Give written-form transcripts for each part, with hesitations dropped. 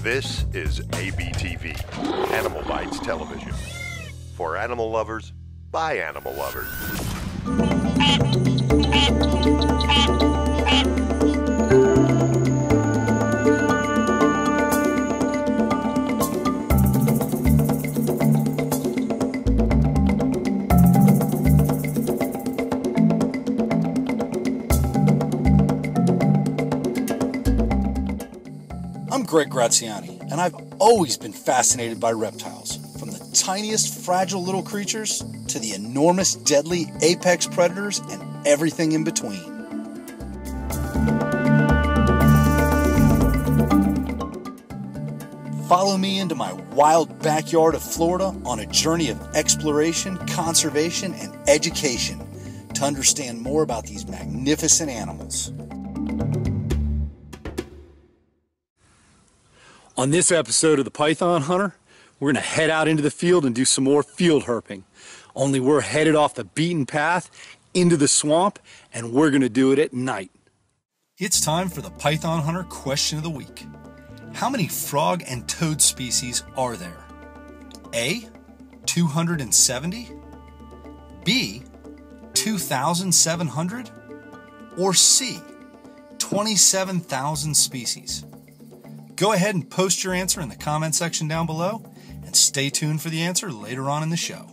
This is ABTV, Animal Bites Television. For animal lovers, by animal lovers. I'm Greg Graziani, and I've always been fascinated by reptiles, from the tiniest fragile little creatures to the enormous deadly apex predators and everything in between. Follow me into my wild backyard of Florida on a journey of exploration, conservation, and education to understand more about these magnificent animals. On this episode of The Python Hunter, we're going to head out into the field and do some more field herping. Only we're headed off the beaten path into the swamp, and we're going to do it at night. It's time for the Python Hunter question of the week. How many frog and toad species are there? A, 270, B, 2,700, or C, 27,000 species? Go ahead and post your answer in the comment section down below, and stay tuned for the answer later on in the show.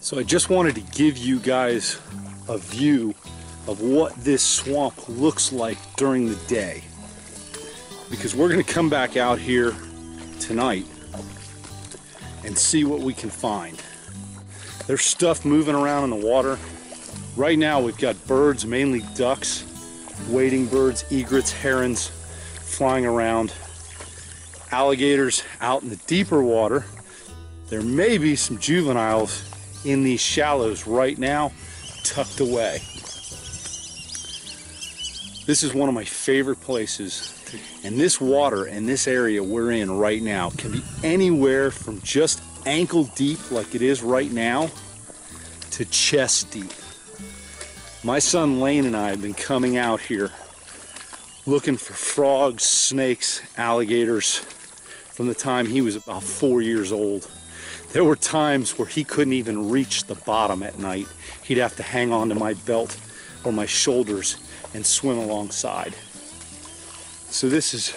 So I just wanted to give you guys a view of what this swamp looks like during the day, because we're going to come back out here tonight and see what we can find. There's stuff moving around in the water. Right now we've got birds, mainly ducks, wading birds, egrets, herons flying around, alligators out in the deeper water. There may be some juveniles in these shallows right now, tucked away. This is one of my favorite places. And this water in this area we're in right now can be anywhere from just ankle deep like it is right now to chest deep. My son Lane and I have been coming out here looking for frogs, snakes, alligators from the time he was about 4 years old. There were times where he couldn't even reach the bottom at night. He'd have to hang on to my belt or my shoulders and swim alongside. So this is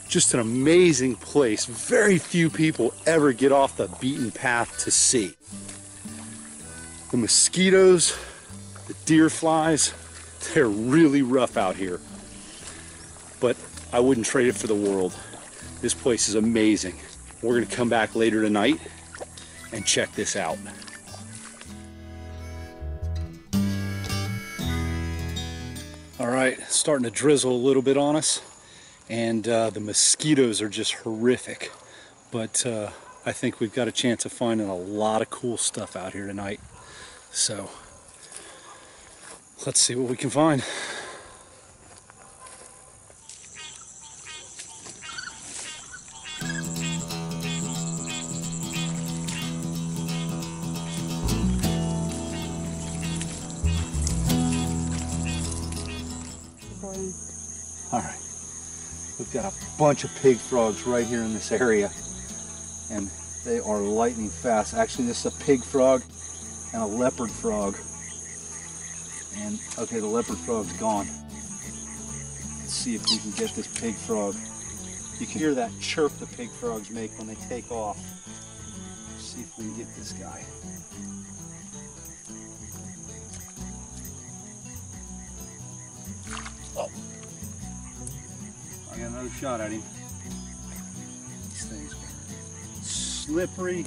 just an amazing place. Very few people ever get off the beaten path to see. The mosquitoes, the deer flies, they're really rough out here. But I wouldn't trade it for the world. This place is amazing. We're gonna come back later tonight and check this out. All right, it's starting to drizzle a little bit on us, and the mosquitoes are just horrific. But I think we've got a chance of finding a lot of cool stuff out here tonight. So let's see what we can find. All right, we've got a bunch of pig frogs right here in this area, and they are lightning fast. Actually, this is a pig frog and a leopard frog. And okay, the leopard frog's gone. Let's see if we can get this pig frog. You can hear that chirp the pig frogs make when they take off. Let's see if we can get this guy. Oh. I got another shot at him. These things are slippery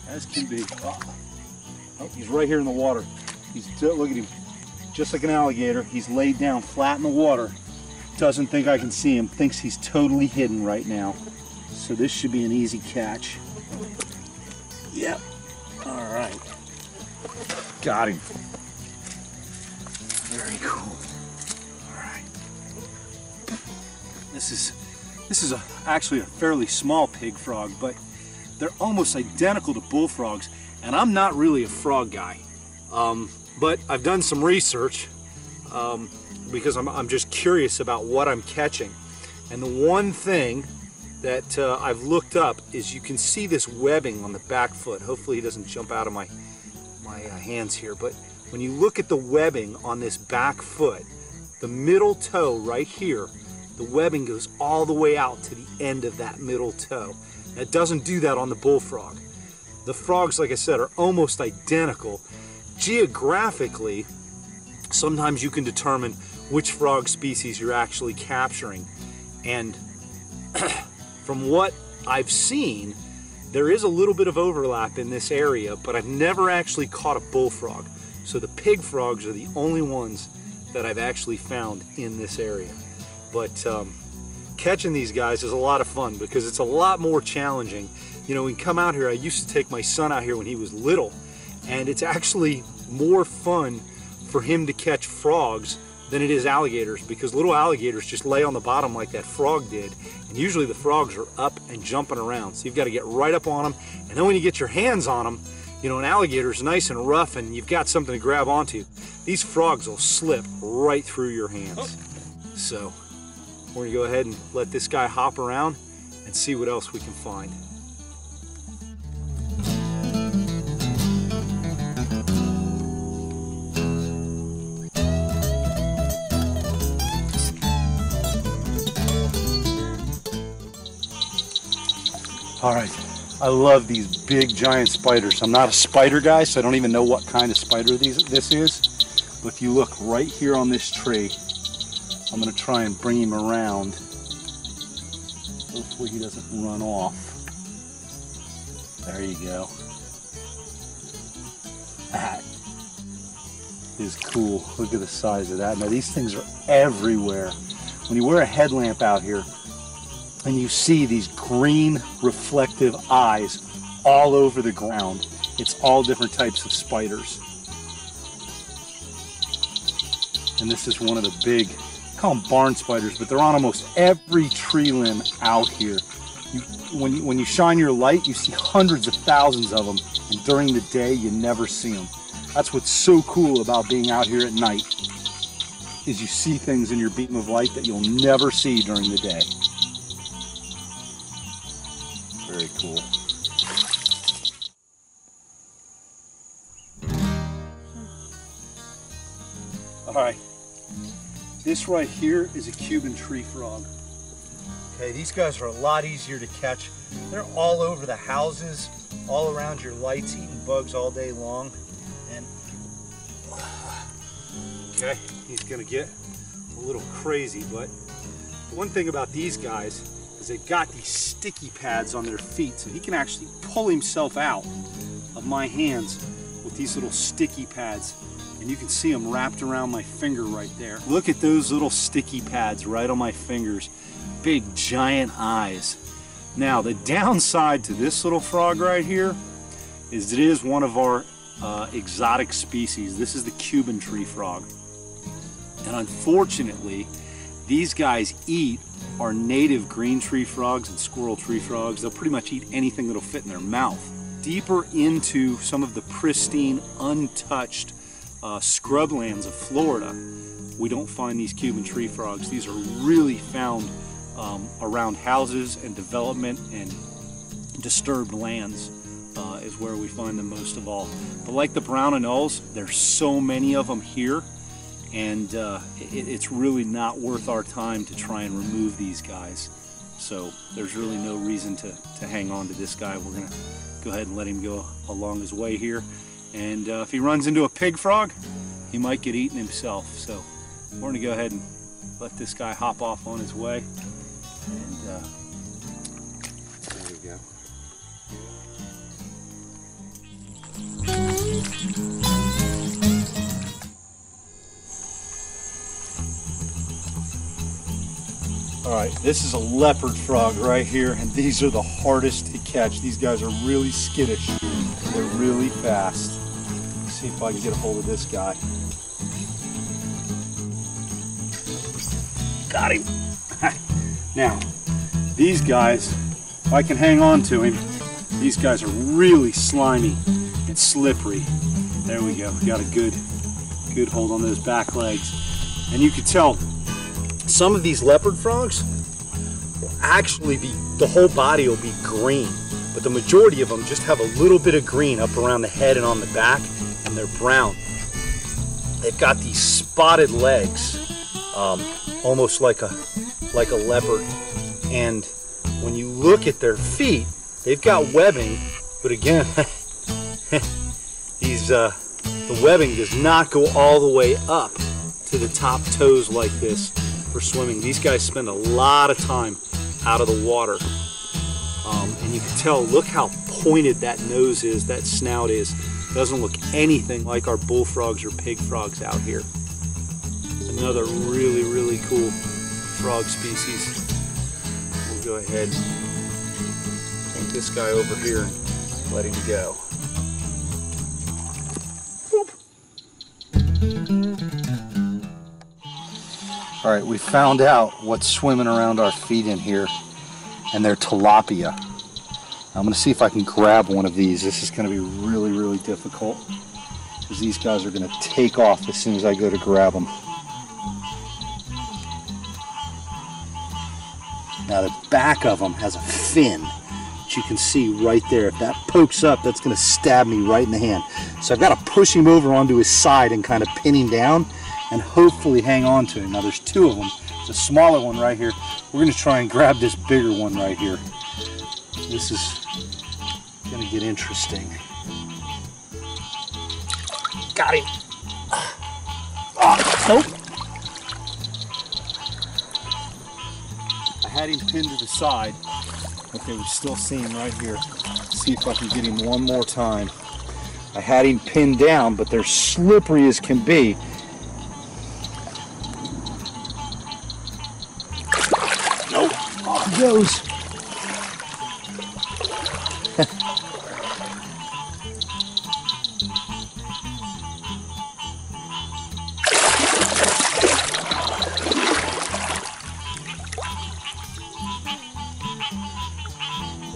as can be. Oh, he's right here in the water. Look at him. Just like an alligator, he's laid down flat in the water. Doesn't think I can see him. Thinks he's totally hidden right now. So this should be an easy catch. Yep. All right. Got him. Very cool. All right. This is This is actually a fairly small pig frog, but they're almost identical to bullfrogs, and I'm not really a frog guy. But I've done some research because I'm just curious about what I'm catching. And the one thing that I've looked up is you can see this webbing on the back foot. Hopefully he doesn't jump out of my hands here, but when you look at the webbing on this back foot, the middle toe right here, the webbing goes all the way out to the end of that middle toe. Now, it doesn't do that on the bullfrog. The frogs, like I said, are almost identical. Geographically, sometimes you can determine which frog species you're actually capturing. And from what I've seen, there is a little bit of overlap in this area, but I've never actually caught a bullfrog. So the pig frogs are the only ones that I've actually found in this area. But catching these guys is a lot of fun because it's a lot more challenging. You know, we come out here, I used to take my son out here when he was little, and it's actually more fun for him to catch frogs than it is alligators, because little alligators just lay on the bottom like that frog did, and usually the frogs are up and jumping around, so you've got to get right up on them, and then when you get your hands on them, you know, an alligator's nice and rough and you've got something to grab onto. These frogs will slip right through your hands. So we're going to go ahead and let this guy hop around and see what else we can find. All right, I love these big giant spiders. I'm not a spider guy, so I don't even know what kind of spider this is. But if you look right here on this tree, I'm gonna try and bring him around. Hopefully he doesn't run off. There you go. That is cool. Look at the size of that. Now these things are everywhere. When you wear a headlamp out here, and you see these green reflective eyes all over the ground. It's all different types of spiders. And this is one of the big, I call them barn spiders, but they're on almost every tree limb out here. When you shine your light, you see hundreds of thousands of them, and during the day, you never see them. That's what's so cool about being out here at night, is you see things in your beam of light that you'll never see during the day. Very cool. All right, this right here is a Cuban tree frog. Okay, these guys are a lot easier to catch. They're all over the houses, all around your lights, eating bugs all day long. And okay, he's gonna get a little crazy, but the one thing about these guys, they've got these sticky pads on their feet, so he can actually pull himself out of my hands with these little sticky pads, and you can see them wrapped around my finger right there. Look at those little sticky pads right on my fingers. Big giant eyes. Now the downside to this little frog right here is it is one of our exotic species. This is the Cuban tree frog, and unfortunately these guys eat our native green tree frogs and squirrel tree frogs. They'll pretty much eat anything that'll fit in their mouth. Deeper into some of the pristine, untouched scrublands of Florida, we don't find these Cuban tree frogs. These are really found around houses and development and disturbed lands is where we find them most of all. But like the brown anoles, there's so many of them here, and it's really not worth our time to try and remove these guys. So there's really no reason to hang on to this guy. We're gonna go ahead and let him go along his way here. And if he runs into a pig frog, he might get eaten himself. So we're gonna go ahead and let this guy hop off on his way. And there we go. All right, this is a leopard frog right here, and these are the hardest to catch. These guys are really skittish. They're really fast. Let's see if I can get a hold of this guy. Got him. Now, These guys, if I can hang on to him, these guys are really slimy and slippery. There we go. Got a good hold on those back legs. And you can tell some of these leopard frogs will actually be, the whole body will be green, but the majority of them just have a little bit of green up around the head and on the back, and they're brown. They've got these spotted legs, almost like a leopard. And when you look at their feet, they've got webbing, but again, the webbing does not go all the way up to the top toes like this for swimming. These guys spend a lot of time out of the water. And you can tell, look how pointed that nose is, that snout is. It doesn't look anything like our bullfrogs or pig frogs out here. Another really, really cool frog species. We'll go ahead and take this guy over here and let him go. All right, we found out what's swimming around our feet in here, and they're tilapia. I'm gonna see if I can grab one of these. This is gonna be really, really difficult because these guys are gonna take off as soon as I go to grab them. Now the back of them has a fin, which you can see right there. If that pokes up, that's gonna stab me right in the hand. So I've gotta push him over onto his side and kind of pin him down and hopefully hang on to him. Now there's two of them. There's a smaller one right here. We're gonna try and grab this bigger one right here. This is gonna get interesting. Got him. Oh, nope. I had him pinned to the side. Okay, we still see him right here. Let's see if I can get him one more time. I had him pinned down, but they're slippery as can be. Nope, off he goes.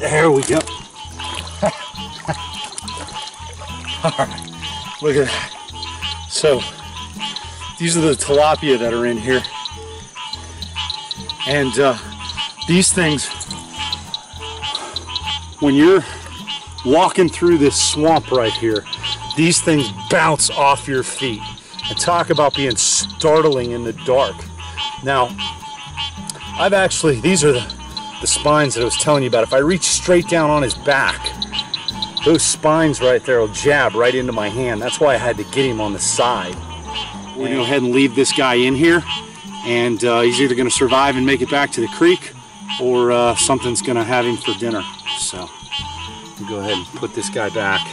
There we go. All right, look at that. So these are the tilapia that are in here. And these things, when you're walking through this swamp right here, these things bounce off your feet. And talk about being startling in the dark. Now, I've actually, these are the spines that I was telling you about. If I reach straight down on his back, those spines right there will jab right into my hand. That's why I had to get him on the side. We're gonna go ahead and leave this guy in here, and he's either gonna survive and make it back to the creek, or something's gonna have him for dinner. So we'll go ahead and put this guy back.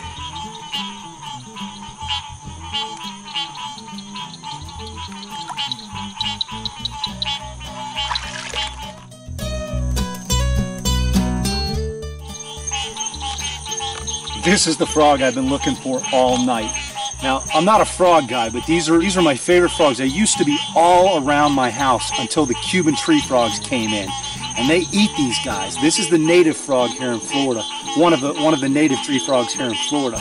This is the frog I've been looking for all night. Now, I'm not a frog guy, but these are my favorite frogs. They used to be all around my house until the Cuban tree frogs came in, and they eat these guys. This is the native frog here in Florida, one of the native tree frogs here in Florida.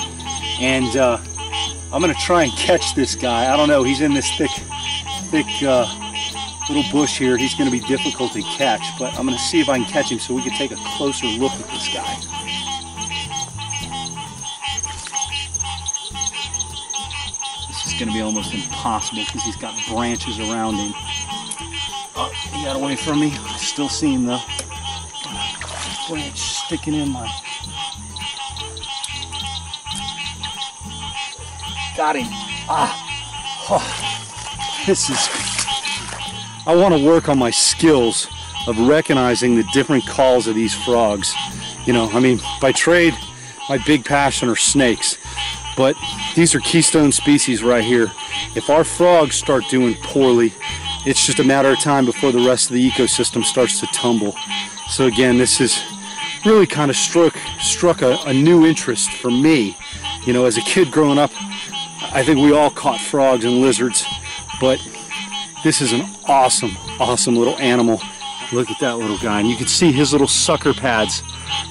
And I'm gonna try and catch this guy. I don't know, he's in this thick little bush here. He's gonna be difficult to catch, but I'm gonna see if I can catch him so we can take a closer look at this guy. It's going to be almost impossible because he's got branches around him. Oh, he got away from me. I still see him though. Branch sticking in my... Got him. Ah. Oh. This is... I want to work on my skills of recognizing the different calls of these frogs. You know, I mean, by trade, my big passion are snakes. But these are keystone species right here. If our frogs start doing poorly, it's just a matter of time before the rest of the ecosystem starts to tumble. So again, this is really kind of struck a new interest for me. You know, as a kid growing up, I think we all caught frogs and lizards, but this is an awesome, awesome little animal. Look at that little guy, and you can see his little sucker pads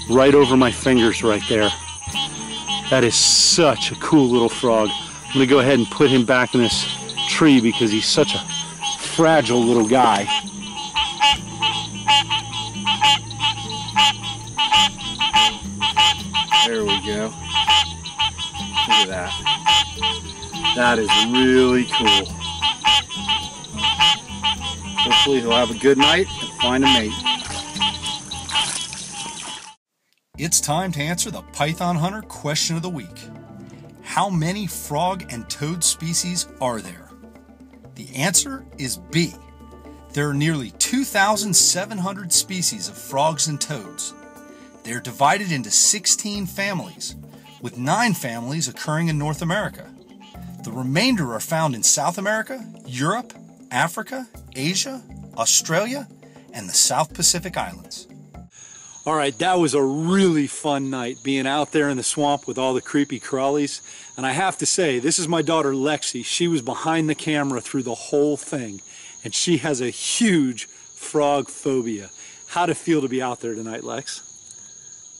right over my fingers right there. That is such a cool little frog. I'm gonna go ahead and put him back in this tree because he's such a fragile little guy. There we go. Look at that. That is really cool. Hopefully he'll have a good night and find a mate. It's time to answer the Python Hunter question of the week. How many frog and toad species are there? The answer is B. There are nearly 2,700 species of frogs and toads. They are divided into 16 families, with 9 families occurring in North America. The remainder are found in South America, Europe, Africa, Asia, Australia, and the South Pacific Islands. All right, that was a really fun night being out there in the swamp with all the creepy crawlies. And I have to say, this is my daughter Lexi. She was behind the camera through the whole thing, and she has a huge frog phobia. How'd it feel to be out there tonight, Lex?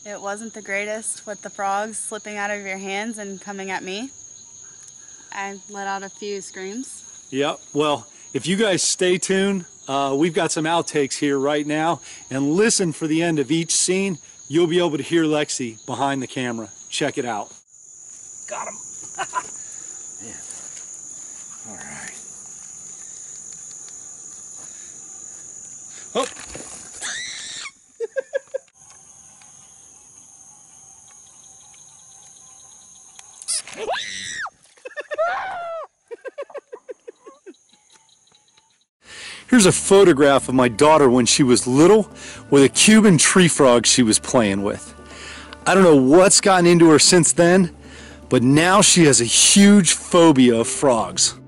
It wasn't the greatest with the frogs slipping out of your hands and coming at me. I let out a few screams. Yep, well, if you guys stay tuned, we've got some outtakes here right now, and listen for the end of each scene. You'll be able to hear Lexi behind the camera. Check it out. Got him. Man. All right. Oh. Here's a photograph of my daughter when she was little with a Cuban tree frog she was playing with. I don't know what's gotten into her since then, but now she has a huge phobia of frogs.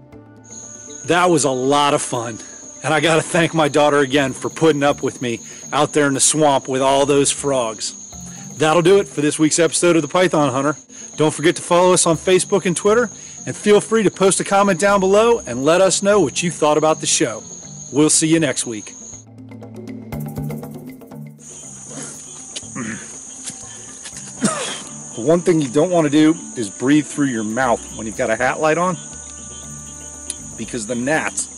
That was a lot of fun, and I gotta thank my daughter again for putting up with me out there in the swamp with all those frogs. That'll do it for this week's episode of The Python Hunter. Don't forget to follow us on Facebook and Twitter, and feel free to post a comment down below and let us know what you thought about the show. We'll see you next week. The one thing you don't want to do is breathe through your mouth when you've got a hat light on, because the gnats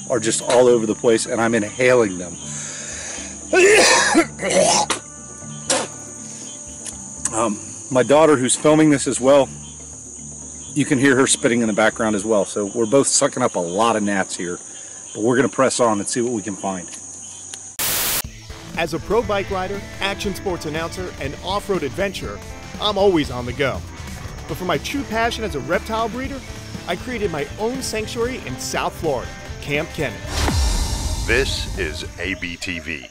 are just all over the place and I'm inhaling them. My daughter, who's filming this as well, you can hear her spitting in the background as well. So we're both sucking up a lot of gnats here. But we're going to press on and see what we can find. As a pro bike rider, action sports announcer, and off-road adventurer, I'm always on the go. But for my true passion as a reptile breeder, I created my own sanctuary in South Florida, Camp Kennett. This is ABTV,